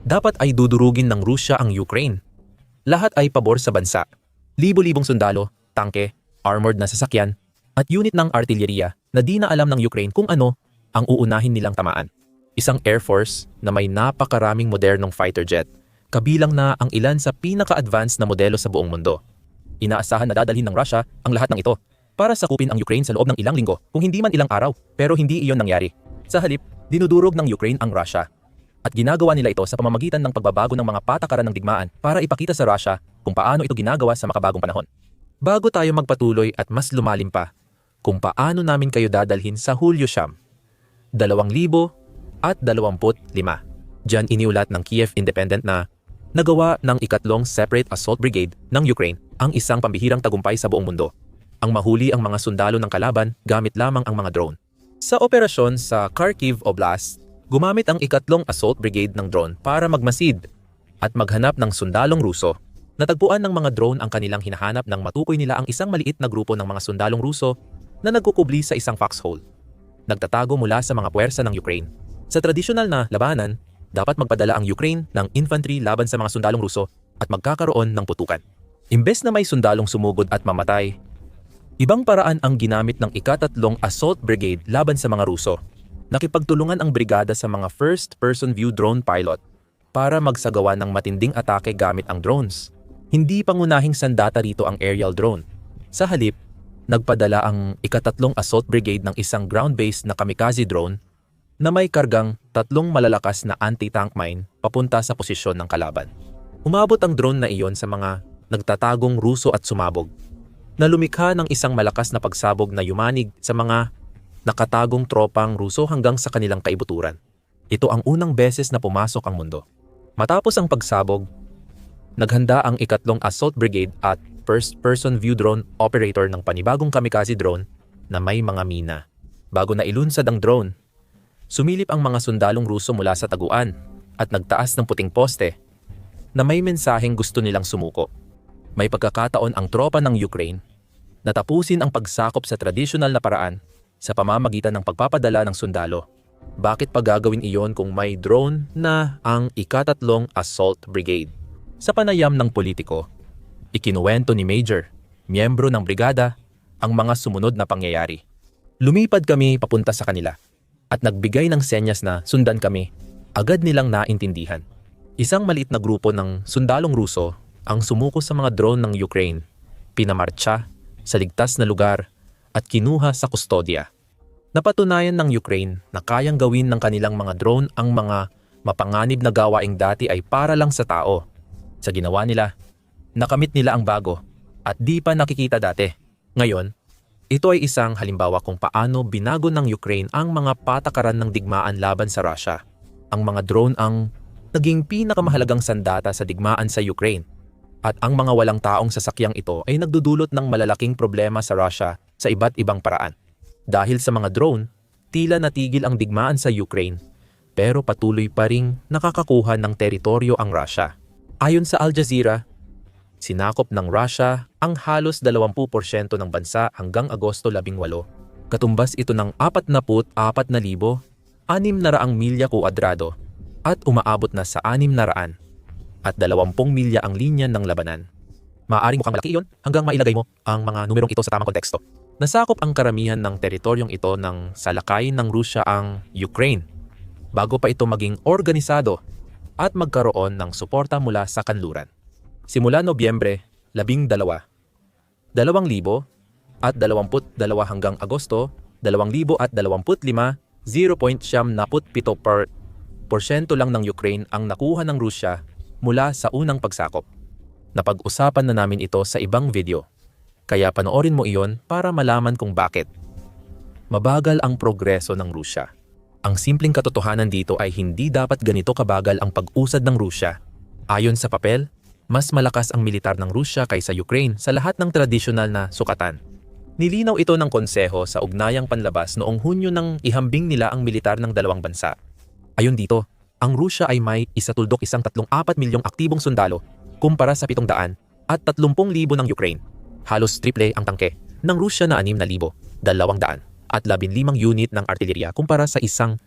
Dapat ay dudurugin ng Rusya ang Ukraine. Lahat ay pabor sa bansa. Libo-libong sundalo, tangke, armored na sasakyan, at unit ng artilleriya na di na alam ng Ukraine kung ano ang uunahin nilang tamaan. Isang Air Force na may napakaraming modernong fighter jet, kabilang na ang ilan sa pinaka-advanced na modelo sa buong mundo. Inaasahan na dadalhin ng Russia ang lahat ng ito para sakupin ang Ukraine sa loob ng ilang linggo, kung hindi man ilang araw, pero hindi iyon nangyari. Sa halip, dinudurog ng Ukraine ang Russia. At ginagawa nila ito sa pamamagitan ng pagbabago ng mga patakaran ng digmaan para ipakita sa Russia kung paano ito ginagawa sa makabagong panahon. Bago tayo magpatuloy at mas lumalim pa, kung paano namin kayo dadalhin sa Hulyo 2025. Diyan iniulat ng Kiev Independent na nagawa ng ikatlong Separate Assault Brigade ng Ukraine ang isang pambihirang tagumpay sa buong mundo. Ang mahuli ang mga sundalo ng kalaban gamit lamang ang mga drone. Sa operasyon sa Kharkiv Oblast, gumamit ang ikatlong Assault Brigade ng drone para magmasid at maghanap ng sundalong Ruso. Natagpuan ng mga drone ang kanilang hinahanap nang matukoy nila ang isang maliit na grupo ng mga sundalong Ruso na nagkukubli sa isang foxhole. Nagtatago mula sa mga puwersa ng Ukraine. Sa tradisyonal na labanan, dapat magpadala ang Ukraine ng infantry laban sa mga sundalong Ruso at magkakaroon ng putukan. Imbes na may sundalong sumugod at mamatay, ibang paraan ang ginamit ng ikatatlong Assault Brigade laban sa mga Ruso. Nakipagtulungan ang brigada sa mga first-person view drone pilot para magsagawa ng matinding atake gamit ang drones. Hindi pangunahing sandata rito ang aerial drone. Sa halip, nagpadala ang ikatatlong Assault Brigade ng isang ground-based na kamikaze drone na may kargang 3 malalakas na anti-tank mine papunta sa posisyon ng kalaban. Umabot ang drone na iyon sa mga nagtatagong Ruso at sumabog, na lumikha ng isang malakas na pagsabog na yumanig sa mga nakatagong tropang Ruso hanggang sa kanilang kaibuturan. Ito ang unang beses na pumasok ang mundo. Matapos ang pagsabog, naghanda ang ikatlong Assault Brigade at first-person view drone operator ng panibagong kamikaze drone na may mga mina. Bago na ilunsad ang drone, sumilip ang mga sundalong Ruso mula sa taguan at nagtaas ng puting poste na may mensaheng gusto nilang sumuko. May pagkakataon ang tropa ng Ukraine na tapusin ang pagsakop sa tradisyonal na paraan sa pamamagitan ng pagpapadala ng sundalo. Bakit pa gagawin iyon kung may drone na ang ikatatlong Assault Brigade? Sa panayam ng politiko, ikinuwento ni Major, miyembro ng brigada, ang mga sumunod na pangyayari. Lumipad kami papunta sa kanila at nagbigay ng senyas na sundan kami. Agad nilang naintindihan. Isang maliit na grupo ng sundalong Ruso ang sumuko sa mga drone ng Ukraine, pinamartsa sa ligtas na lugar at kinuha sa kustodya. Napatunayan ng Ukraine na kayang gawin ng kanilang mga drone ang mga mapanganib na gawaing dati ay para lang sa tao. Sa ginawa nila, nakamit nila ang bago at di pa nakikita dati. Ngayon, ito ay isang halimbawa kung paano binago ng Ukraine ang mga patakaran ng digmaan laban sa Russia. Ang mga drone ang naging pinakamahalagang sandata sa digmaan sa Ukraine. At ang mga walang taong sasakyang ito ay nagdudulot ng malalaking problema sa Russia sa iba't ibang paraan. Dahil sa mga drone, tila natigil ang digmaan sa Ukraine, pero patuloy pa ring nakakakuha ng teritoryo ang Russia. Ayon sa Al Jazeera, sinakop ng Russia ang halos 20% ng bansa hanggang Agosto 18. Katumbas ito ng 44,600 milya kuwadrado at umaabot na sa 600 at 20 milya ang linya ng labanan. Maaaring mukhang malaki iyon hanggang mailagay mo ang mga numerong ito sa tamang konteksto. Nasakop ang karamihan ng teritoryong ito ng salakay ng Rusya ang Ukraine bago pa ito maging organisado at magkaroon ng suporta mula sa kanluran. Simula Nobyembre 12, 2022 hanggang Agosto 2025, 0.77% lang ng Ukraine ang nakuha ng Rusya mula sa unang pagsakop. Napag-usapan na namin ito sa ibang video, kaya panoorin mo iyon para malaman kung bakit. Mabagal ang progreso ng Rusya. Ang simpleng katotohanan dito ay hindi dapat ganito kabagal ang pag-usad ng Rusya. Ayon sa papel, mas malakas ang militar ng Rusya kaysa Ukraine sa lahat ng tradisyonal na sukatan. Nilinaw ito ng konseho sa ugnayang panlabas noong Hunyo nang ihambing nila ang militar ng dalawang bansa. Ayon dito, ang Rusya ay may 134 milyong aktibong sundalo kumpara sa 700 at 30,000 ng Ukraine. Halos triple ang tangke ng Rusya na 6,200 at 15 unit ng artilleriya kumpara sa 1,800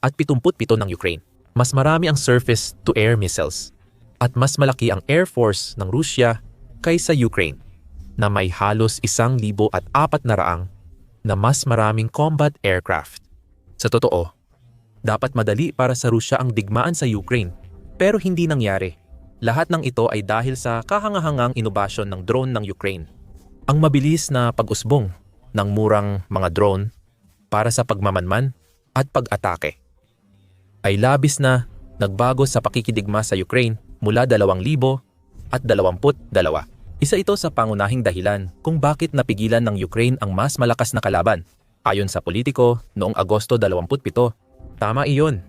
at 77 ng Ukraine. Mas marami ang surface-to-air missiles at mas malaki ang air force ng Rusya kaysa Ukraine na may halos 1,400 na mas maraming combat aircraft. Sa totoo, dapat madali para sa Rusya ang digmaan sa Ukraine pero hindi nangyari. Lahat ng ito ay dahil sa kahangahangang inobasyon ng drone ng Ukraine. Ang mabilis na pag-usbong ng murang mga drone para sa pagmamanman at pag-atake ay labis na nagbago sa pakikidigma sa Ukraine mula 2022. Isa ito sa pangunahing dahilan kung bakit napigilan ng Ukraine ang mas malakas na kalaban. Ayon sa Politico noong Agosto 27, tama iyon.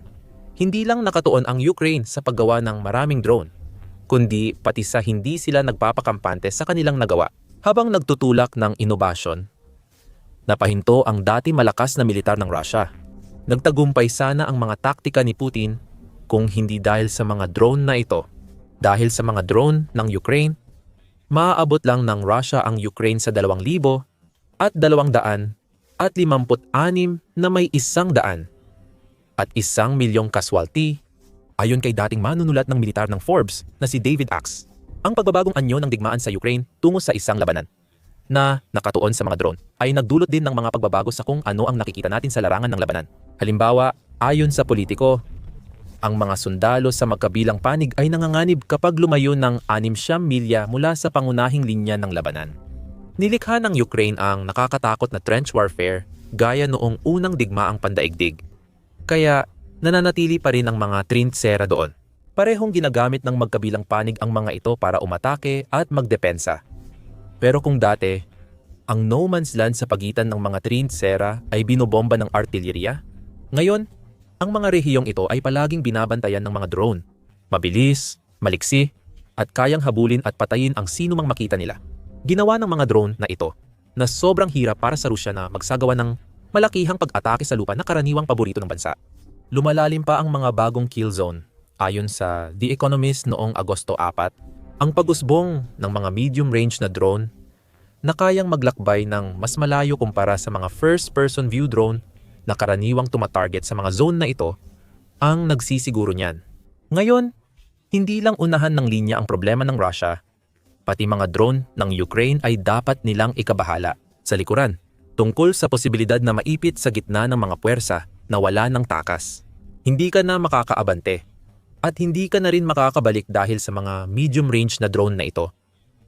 Hindi lang nakatuon ang Ukraine sa paggawa ng maraming drone, kundi pati sa hindi sila nagpapakampante sa kanilang nagawa. Habang nagtutulak ng inobasyon, napahinto ang dati malakas na militar ng Russia. Nagtagumpay sana ang mga taktika ni Putin kung hindi dahil sa mga drone na ito. Dahil sa mga drone ng Ukraine, maaabot lang ng Russia ang Ukraine sa 2,256 na may 100 at 1,000,000 casualty ayon kay dating manunulat ng militar ng Forbes na si David Axe. Ang pagbabagong anyo ng digmaan sa Ukraine tungo sa isang labanan na nakatuon sa mga drone ay nagdulot din ng mga pagbabago sa kung ano ang nakikita natin sa larangan ng labanan. Halimbawa, ayon sa Politico, ang mga sundalo sa magkabilang panig ay nanganganib kapag lumayo ng 6 milya mula sa pangunahing linya ng labanan. Nilikha ng Ukraine ang nakakatakot na trench warfare gaya noong unang digmaang pandaigdig. Kaya nananatili pa rin ang mga trintsera doon. Parehong ginagamit ng magkabilang panig ang mga ito para umatake at magdepensa. Pero kung dati, ang no man's land sa pagitan ng mga trintsera ay binobomba ng artillerya, ngayon, ang mga rehiyong ito ay palaging binabantayan ng mga drone. Mabilis, maliksi, at kayang habulin at patayin ang sino mang makita nila. Ginawa ng mga drone na ito na sobrang hirap para sa Rusya na magsagawa ng malakihang pag-atake sa lupa na karaniwang paborito ng bansa. Lumalalim pa ang mga bagong kill zone. Ayon sa The Economist noong Agosto 4, ang pag-usbong ng mga medium-range na drone na kayang maglakbay ng mas malayo kumpara sa mga first-person view drone na karaniwang tumatarget sa mga zone na ito ang nagsisiguro niyan. Ngayon, hindi lang unahan ng linya ang problema ng Russia, pati mga drone ng Ukraine ay dapat nilang ikabahala sa likuran tungkol sa posibilidad na maipit sa gitna ng mga puwersa na wala ng takas. Hindi ka na makakaabante at hindi ka na rin makakabalik dahil sa mga medium-range na drone na ito.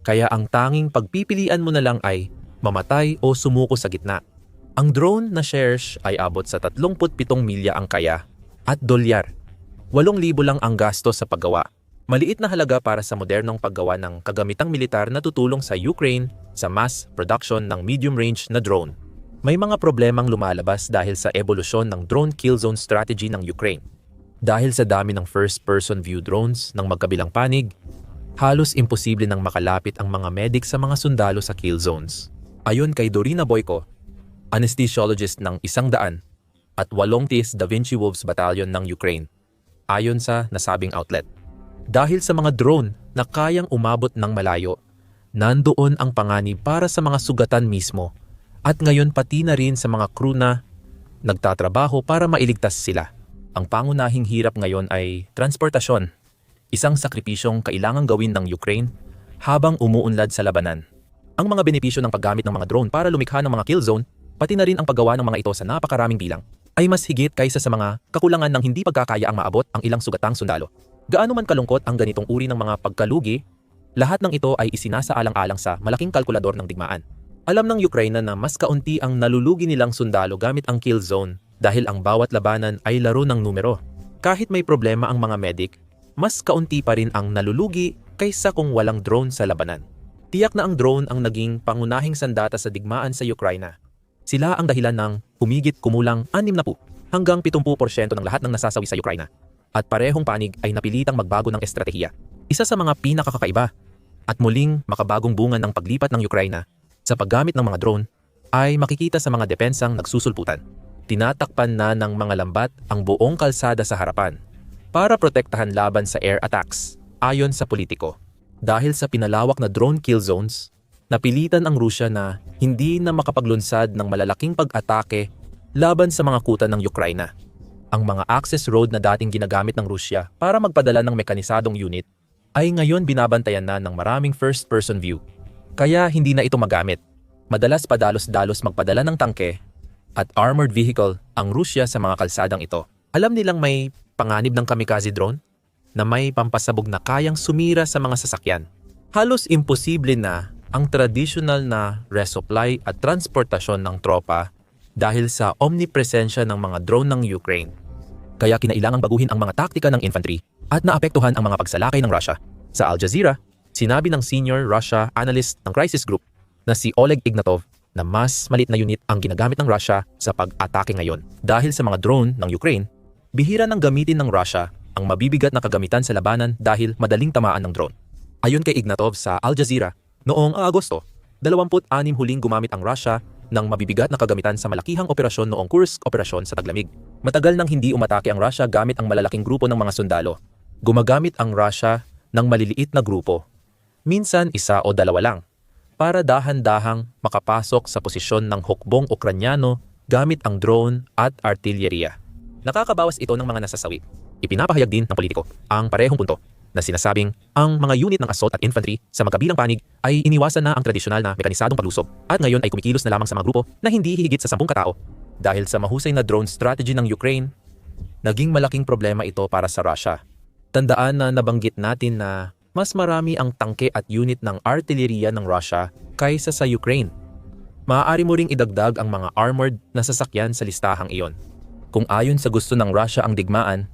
Kaya ang tanging pagpipilian mo na lang ay mamatay o sumuko sa gitna. Ang drone na shares ay abot sa 37 milya ang kaya at $8,000 lang ang gasto sa paggawa. Maliit na halaga para sa modernong paggawa ng kagamitang militar na tutulong sa Ukraine sa mass production ng medium-range na drone. May mga problemang lumalabas dahil sa ebolusyon ng drone kill zone strategy ng Ukraine. Dahil sa dami ng first-person view drones ng magkabilang panig, halos imposible nang makalapit ang mga medic sa mga sundalo sa kill zones. Ayon kay Dorina Boyko, anesthesiologist ng 100 at 80th Da Vinci Wolves Battalion ng Ukraine, ayon sa nasabing outlet. Dahil sa mga drone na kayang umabot ng malayo, nandoon ang panganib para sa mga sugatan mismo at ngayon pati na rin sa mga crew na nagtatrabaho para mailigtas sila. Ang pangunahing hirap ngayon ay transportasyon, isang sakripisyong kailangang gawin ng Ukraine habang umuunlad sa labanan. Ang mga benepisyo ng paggamit ng mga drone para lumikha ng mga kill zone, pati na rin ang paggawa ng mga ito sa napakaraming bilang, ay mas higit kaysa sa mga kakulangan ng hindi pagkakaya ang maabot ang ilang sugatang sundalo. Gaano man kalungkot ang ganitong uri ng mga pagkalugi, lahat ng ito ay isinasaalang-alang sa malaking kalkulador ng digmaan. Alam ng Ukraine na mas kaunti ang nalulugi nilang sundalo gamit ang kill zone dahil ang bawat labanan ay laro ng numero. Kahit may problema ang mga medic, mas kaunti pa rin ang nalulugi kaysa kung walang drone sa labanan. Tiyak na ang drone ang naging pangunahing sandata sa digmaan sa Ukraine. Sila ang dahilan ng humigit kumulang 60 hanggang 70% ng lahat ng nasasawi sa Ukraine. At parehong panig ay napilitang magbago ng estratehiya. Isa sa mga pinakakakaiba at muling makabagong bunga ng paglipat ng Ukraine sa paggamit ng mga drone ay makikita sa mga depensang nagsusulputan. Tinatakpan na ng mga lambat ang buong kalsada sa harapan para protektahan laban sa air attacks, ayon sa Politico. Dahil sa pinalawak na drone kill zones, napilitan ang Rusya na hindi na makapaglunsad ng malalaking pag-atake laban sa mga kuta ng Ukraine. Ang mga access road na dating ginagamit ng Rusya para magpadala ng mekanisadong unit ay ngayon binabantayan na ng maraming first-person view. Kaya hindi na ito magamit. Madalas padalos-dalos magpadala ng tangke at armored vehicle ang Rusya sa mga kalsadang ito. Alam nilang may panganib ng kamikaze drone na may pampasabog na kayang sumira sa mga sasakyan. Halos imposible na ang traditional na resupply at transportasyon ng tropa dahil sa omnipresensya ng mga drone ng Ukraine. Kaya kinailangang baguhin ang mga taktika ng infantry at naapektuhan ang mga pagsalakay ng Russia. Sa Al Jazeera, sinabi ng senior Russia analyst ng crisis group na si Oleg Ignatov na mas maliit na unit ang ginagamit ng Russia sa pag-atake ngayon. Dahil sa mga drone ng Ukraine, bihira nang gamitin ng Russia ang mabibigat na kagamitan sa labanan dahil madaling tamaan ng drone. Ayon kay Ignatov sa Al Jazeera, noong Agosto, 26 huling gumamit ang Russia ng mabibigat na kagamitan sa malakihang operasyon noong Kursk operasyon sa taglamig. Matagal nang hindi umatake ang Russia gamit ang malalaking grupo ng mga sundalo. Gumagamit ang Russia ng maliliit na grupo, minsan isa o dalawa lang, para dahan-dahang makapasok sa posisyon ng hukbong Ukranyano gamit ang drone at artilleriya. Nakakabawas ito ng mga nasasawi. Ipinapahayag din ng politiko ang parehong punto na sinasabing ang mga unit ng assault at infantry sa magkabilang panig ay iniwasan na ang tradisyonal na mekanisadong paglusob at ngayon ay kumikilos na lamang sa mga grupo na hindi hihigit sa 10 katao. Dahil sa mahusay na drone strategy ng Ukraine, naging malaking problema ito para sa Russia. Tandaan na nabanggit natin na mas marami ang tangke at unit ng artilleriya ng Russia kaysa sa Ukraine. Maaari mo ring idagdag ang mga armored na sasakyan sa listahang iyon. Kung ayon sa gusto ng Russia ang digmaan,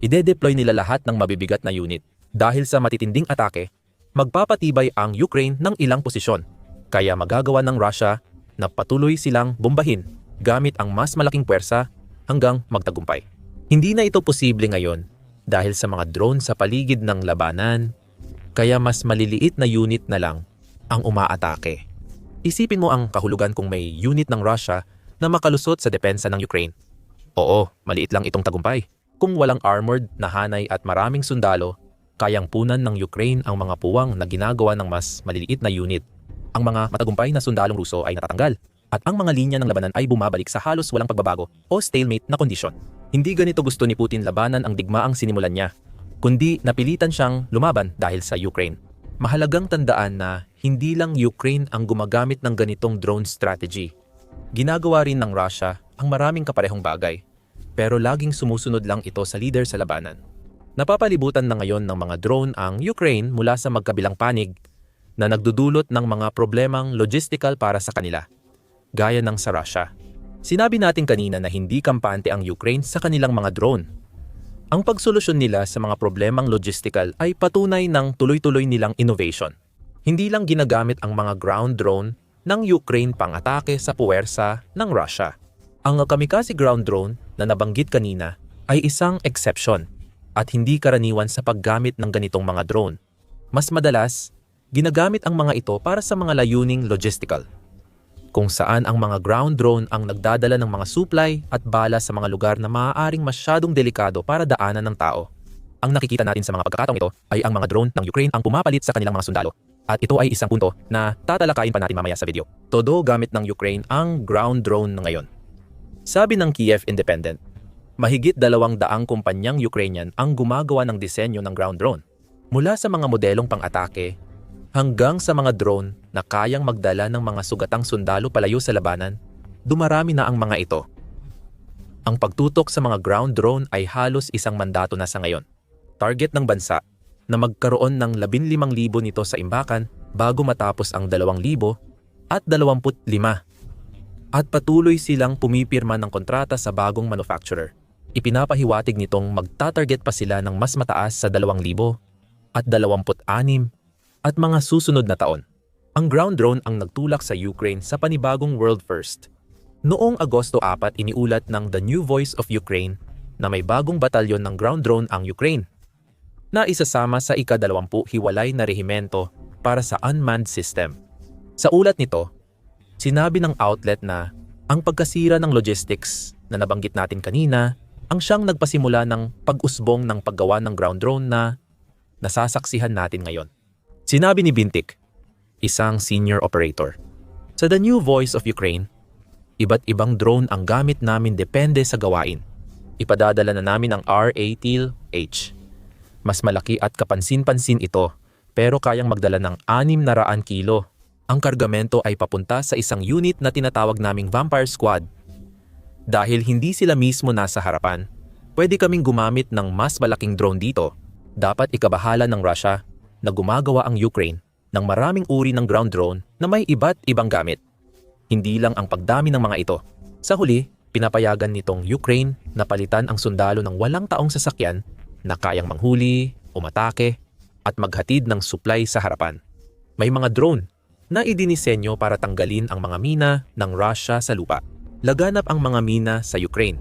ide-deploy nila lahat ng mabibigat na unit. Dahil sa matitinding atake, magpapatibay ang Ukraine ng ilang posisyon. Kaya magagawa ng Russia na patuloy silang bombahin gamit ang mas malaking puwersa hanggang magtagumpay. Hindi na ito posible ngayon dahil sa mga drone sa paligid ng labanan, kaya mas maliliit na unit na lang ang umaatake. Isipin mo ang kahulugan kung may unit ng Russia na makalusot sa depensa ng Ukraine. Oo, maliit lang itong tagumpay. Kung walang armored na hanay at maraming sundalo, kayang punan ng Ukraine ang mga puwang na ginagawa ng mas maliliit na unit. Ang mga matagumpay na sundalong Ruso ay natatanggal at ang mga linya ng labanan ay bumabalik sa halos walang pagbabago o stalemate na kondisyon. Hindi ganito gusto ni Putin labanan ang digmaang sinimulan niya, kundi napilitan siyang lumaban dahil sa Ukraine. Mahalagang tandaan na hindi lang Ukraine ang gumagamit ng ganitong drone strategy. Ginagawa rin ng Russia ang maraming kaparehong bagay. Pero laging sumusunod lang ito sa leader sa labanan. Napapalibutan na ngayon ng mga drone ang Ukraine mula sa magkabilang panig na nagdudulot ng mga problemang logistical para sa kanila, gaya ng sa Russia. Sinabi natin kanina na hindi kampante ang Ukraine sa kanilang mga drone. Ang pagsolusyon nila sa mga problemang logistical ay patunay ng tuloy-tuloy nilang innovation. Hindi lang ginagamit ang mga ground drone ng Ukraine pang-atake sa puwersa ng Russia. Ang kamikaze ground drone na nabanggit kanina ay isang exception at hindi karaniwan sa paggamit ng ganitong mga drone. Mas madalas, ginagamit ang mga ito para sa mga layuning logistical, kung saan ang mga ground drone ang nagdadala ng mga supply at bala sa mga lugar na maaaring masyadong delikado para daanan ng tao. Ang nakikita natin sa mga pagkakataong ito ay ang mga drone ng Ukraine ang pumapalit sa kanilang mga sundalo. At ito ay isang punto na tatalakayin pa natin mamaya sa video. Todo gamit ng Ukraine ang ground drone na ngayon. Sabi ng Kiev Independent, mahigit 200 kumpanyang Ukrainian ang gumagawa ng disenyo ng ground drone. Mula sa mga modelong pang-atake hanggang sa mga drone na kayang magdala ng mga sugatang sundalo palayo sa labanan, dumarami na ang mga ito. Ang pagtutok sa mga ground drone ay halos isang mandato na sa ngayon. Target ng bansa na magkaroon ng 15,000 nito sa imbakan bago matapos ang 2,000 at 25. At patuloy silang pumipirma ng kontrata sa bagong manufacturer. Ipinapahiwatig nitong magtatarget pa sila ng mas mataas sa 2,000 at 26 at mga susunod na taon. Ang ground drone ang nagtulak sa Ukraine sa panibagong world first. Noong Agosto 4, iniulat ng The New Voice of Ukraine na may bagong batalyon ng ground drone ang Ukraine, na isasama sa ika-20 hiwalay na rehimento para sa unmanned system. Sa ulat nito, sinabi ng outlet na ang pagkasira ng logistics na nabanggit natin kanina ang siyang nagpasimula ng pag-usbong ng paggawa ng ground drone na nasasaksihan natin ngayon. Sinabi ni Bintik, isang senior operator, sa The New Voice of Ukraine, iba't ibang drone ang gamit namin depende sa gawain. Ipadadala na namin ang RATLH. Mas malaki at kapansin-pansin ito, pero kayang magdala ng 600 kilo. Ang kargamento ay papunta sa isang unit na tinatawag naming Vampire Squad. Dahil hindi sila mismo nasa harapan, pwede kaming gumamit ng mas malaking drone dito. Dapat ikabahala ng Russia na gumagawa ang Ukraine ng maraming uri ng ground drone na may iba't ibang gamit. Hindi lang ang pagdami ng mga ito. Sa huli, pinapayagan nitong Ukraine na palitan ang sundalo ng walang taong sasakyan na kayang manghuli, umatake, at maghatid ng supply sa harapan. May mga drone na idinisenyo para tanggalin ang mga mina ng Russia sa lupa. Laganap ang mga mina sa Ukraine.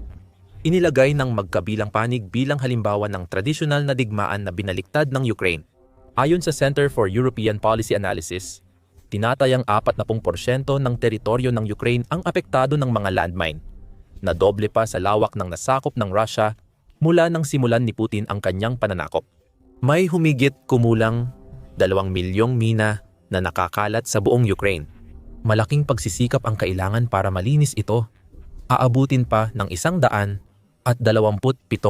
Inilagay ng magkabilang panig bilang halimbawa ng tradisyonal na digmaan na binaliktad ng Ukraine. Ayon sa Center for European Policy Analysis, tinatayang 40% ng teritoryo ng Ukraine ang apektado ng mga landmine, na doble pa sa lawak ng nasakop ng Russia mula nang simulan ni Putin ang kanyang pananakop. May humigit kumulang 2 milyong mina na nakakalat sa buong Ukraine. Malaking pagsisikap ang kailangan para malinis ito. Aabutin pa ng 127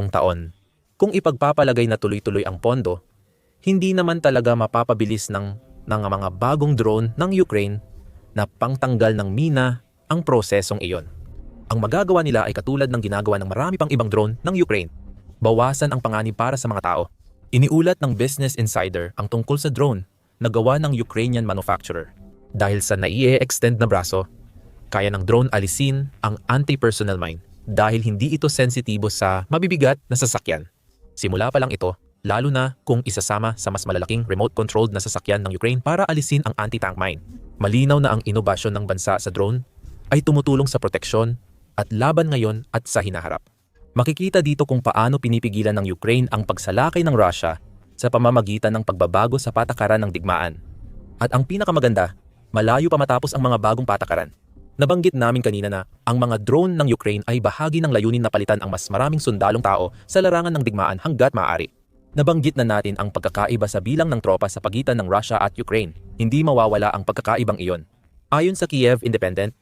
taon. Kung ipagpapalagay na tuloy-tuloy ang pondo, hindi naman talaga mapapabilis ng mga bagong drone ng Ukraine na pangtanggal ng mina ang prosesong iyon. Ang magagawa nila ay katulad ng ginagawa ng marami pang ibang drone ng Ukraine. Bawasan ang panganib para sa mga tao. Iniulat ng Business Insider ang tungkol sa drone na gawa ng Ukrainian manufacturer. Dahil sa nai-extend na braso, kaya ng drone alisin ang anti-personnel mine dahil hindi ito sensitibo sa mabibigat na sasakyan. Simula pa lang ito, lalo na kung isasama sa mas malalaking remote-controlled na sasakyan ng Ukraine para alisin ang anti-tank mine. Malinaw na ang inobasyon ng bansa sa drone ay tumutulong sa proteksyon at laban ngayon at sa hinaharap. Makikita dito kung paano pinipigilan ng Ukraine ang pagsalakay ng Russia sa pamamagitan ng pagbabago sa patakaran ng digmaan. At ang pinakamaganda, malayo pa matapos ang mga bagong patakaran. Nabanggit namin kanina na ang mga drone ng Ukraine ay bahagi ng layunin na palitan ang mas maraming sundalong tao sa larangan ng digmaan hanggat maaari. Nabanggit na natin ang pagkakaiba sa bilang ng tropa sa pagitan ng Russia at Ukraine. Hindi mawawala ang pagkakaibang iyon. Ayon sa Kiev Independent,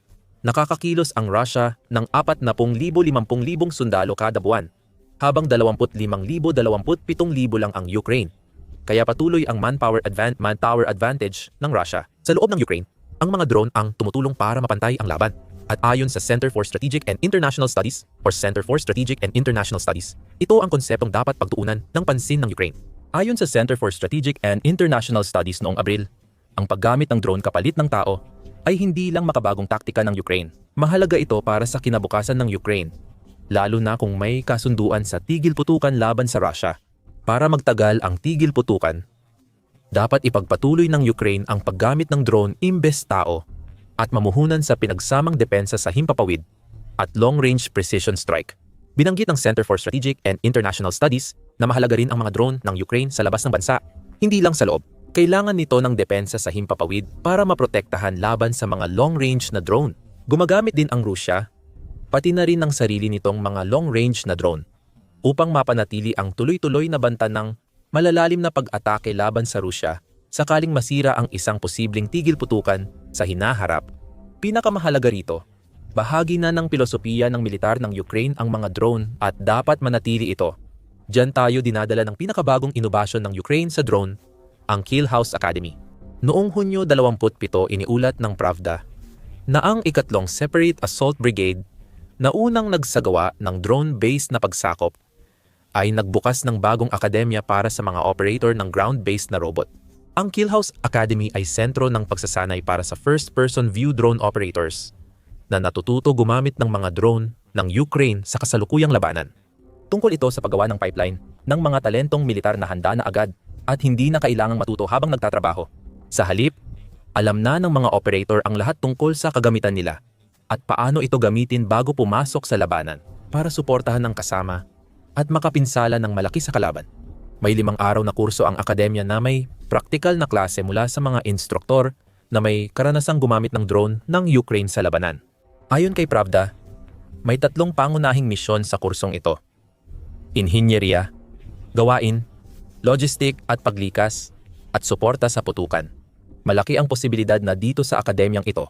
nakakakilos ang Russia ng 40,000-50,000 sundalo kada buwan, habang 25,000-27,000 lang ang Ukraine. Kaya patuloy ang manpower advantage ng Russia. Sa loob ng Ukraine, ang mga drone ang tumutulong para mapantay ang laban. At ayon sa Center for Strategic and International Studies or Center for Strategic and International Studies, ito ang konseptong dapat pagtuunan ng pansin ng Ukraine. Ayon sa Center for Strategic and International Studies noong Abril, ang paggamit ng drone kapalit ng tao ay hindi lang makabagong taktika ng Ukraine. Mahalaga ito para sa kinabukasan ng Ukraine, lalo na kung may kasunduan sa tigil putukan laban sa Russia. Para magtagal ang tigil putukan, dapat ipagpatuloy ng Ukraine ang paggamit ng drone imbes tao at mamuhunan sa pinagsamang depensa sa himpapawid at long-range precision strike. Binanggit ng Center for Strategic and International Studies na mahalaga rin ang mga drone ng Ukraine sa labas ng bansa, hindi lang sa loob. Kailangan nito ng depensa sa himpapawid para maprotektahan laban sa mga long-range na drone. Gumagamit din ang Russia, pati na rin ng sarili nitong mga long-range na drone, upang mapanatili ang tuloy-tuloy na banta ng malalalim na pag-atake laban sa Russia sakaling masira ang isang posibleng tigil putukan sa hinaharap. Pinakamahalaga rito, bahagi na ng pilosopiya ng militar ng Ukraine ang mga drone at dapat manatili ito. Diyan tayo dinadala ng pinakabagong inobasyon ng Ukraine sa drone, ang Kill House Academy. Noong Hunyo 27 iniulat ng Pravda na ang ikatlong Separate Assault Brigade na unang nagsagawa ng drone-based na pagsakop ay nagbukas ng bagong akademya para sa mga operator ng ground-based na robot. Ang Kill House Academy ay sentro ng pagsasanay para sa first-person view drone operators na natututo gumamit ng mga drone ng Ukraine sa kasalukuyang labanan. Tungkol ito sa paggawa ng pipeline ng mga talentong militar na handa na agad at hindi na kailangang matuto habang nagtatrabaho. Sa halip, alam na ng mga operator ang lahat tungkol sa kagamitan nila at paano ito gamitin bago pumasok sa labanan para suportahan ng kasama at makapinsala ng malaki sa kalaban. May 5 araw na kurso ang akademya na may praktikal na klase mula sa mga instruktor na may karanasang gumamit ng drone ng Ukraine sa labanan. Ayon kay Pravda, may 3 pangunahing misyon sa kursong ito: inhinyeriya, gawain, logistic at paglikas, at suporta sa putukan. Malaki ang posibilidad na dito sa akademyang ito,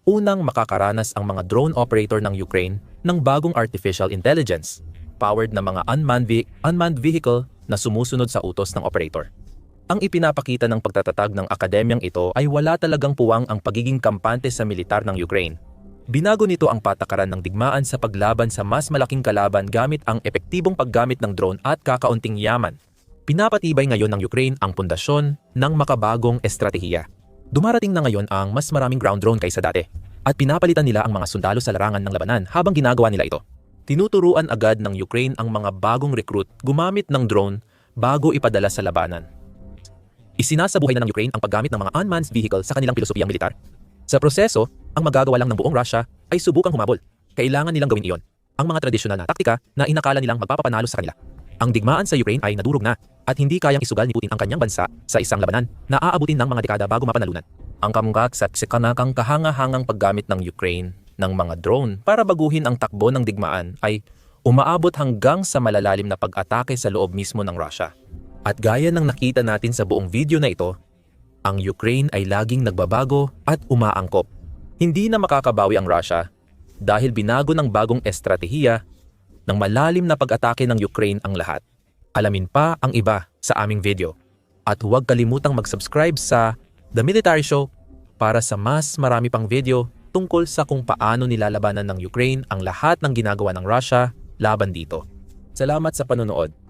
unang makakaranas ang mga drone operator ng Ukraine ng bagong artificial intelligence powered na mga unmanned vehicle na sumusunod sa utos ng operator. Ang ipinapakita ng pagtatatag ng akademyang ito ay wala talagang puwang ang pagiging kampante sa militar ng Ukraine. Binago nito ang patakaran ng digmaan sa paglaban sa mas malaking kalaban gamit ang epektibong paggamit ng drone at kakaunting yaman. Pinapatibay ngayon ng Ukraine ang pundasyon ng makabagong estratehiya. Dumarating na ngayon ang mas maraming ground drone kaysa dati at pinapalitan nila ang mga sundalo sa larangan ng labanan habang ginagawa nila ito. Tinuturuan agad ng Ukraine ang mga bagong recruit gumamit ng drone bago ipadala sa labanan. Isinasabuhay na ng Ukraine ang paggamit ng mga unmanned vehicle sa kanilang pilosopiyang militar. Sa proseso, ang magagawa lang ng buong Russia ay subukang humabol. Kailangan nilang gawin iyon, ang mga tradisyonal na taktika na inakala nilang magpapapanalo sa kanila. Ang digmaan sa Ukraine ay nadurog na at hindi kayang isugal ni Putin ang kanyang bansa sa isang labanan na aabutin ng mga dekada bago mapanalunan. Ang kamukak sa kanakang kahangahangang paggamit ng Ukraine ng mga drone para baguhin ang takbo ng digmaan ay umaabot hanggang sa malalalim na pag-atake sa loob mismo ng Russia. At gaya ng nakita natin sa buong video na ito, ang Ukraine ay laging nagbabago at umaangkop. Hindi na makakabawi ang Russia dahil binago ng bagong estratehiya ng malalim na pag-atake ng Ukraine ang lahat. Alamin pa ang iba sa aming video. At huwag kalimutang mag-subscribe sa The Military Show para sa mas marami pang video tungkol sa kung paano nilalabanan ng Ukraine ang lahat ng ginagawa ng Russia laban dito. Salamat sa panonood.